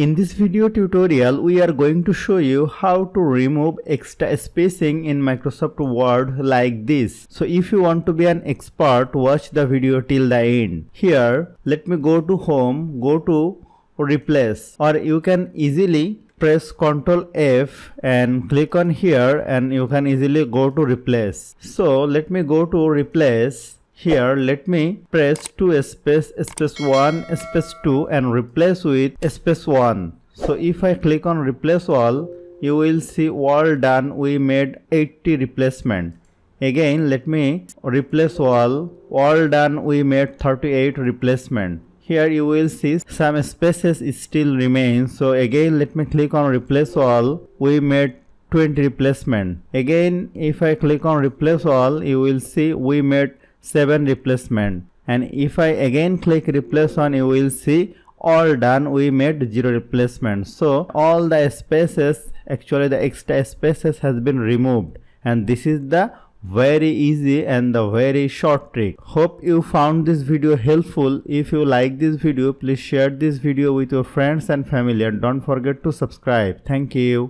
In this video tutorial, we are going to show you how to remove extra spacing in Microsoft Word like this. So if you want to be an expert, watch the video till the end. Here, let me go to Home, go to Replace, or you can easily press Ctrl F and click on here and you can easily go to Replace. So let me go to Replace. Here let me press 2 space 1 space 2 and replace with space 1. So if I click on replace all, you will see all done. We made 80 replacement. Again let me replace all done. We made 38 replacement. Here you will see some spaces still remain. So again let me click on replace all. We made 20 replacement. Again if I click on replace all, you will see we made 7 replacement, and if I again click replace on, you will see all done. We made 0 replacement. So all the spaces, actually the extra spaces has been removed, and this is the very easy and the very short trick. Hope you found this video helpful. If you like this video, please share this video with your friends and family, and don't forget to subscribe. Thank you.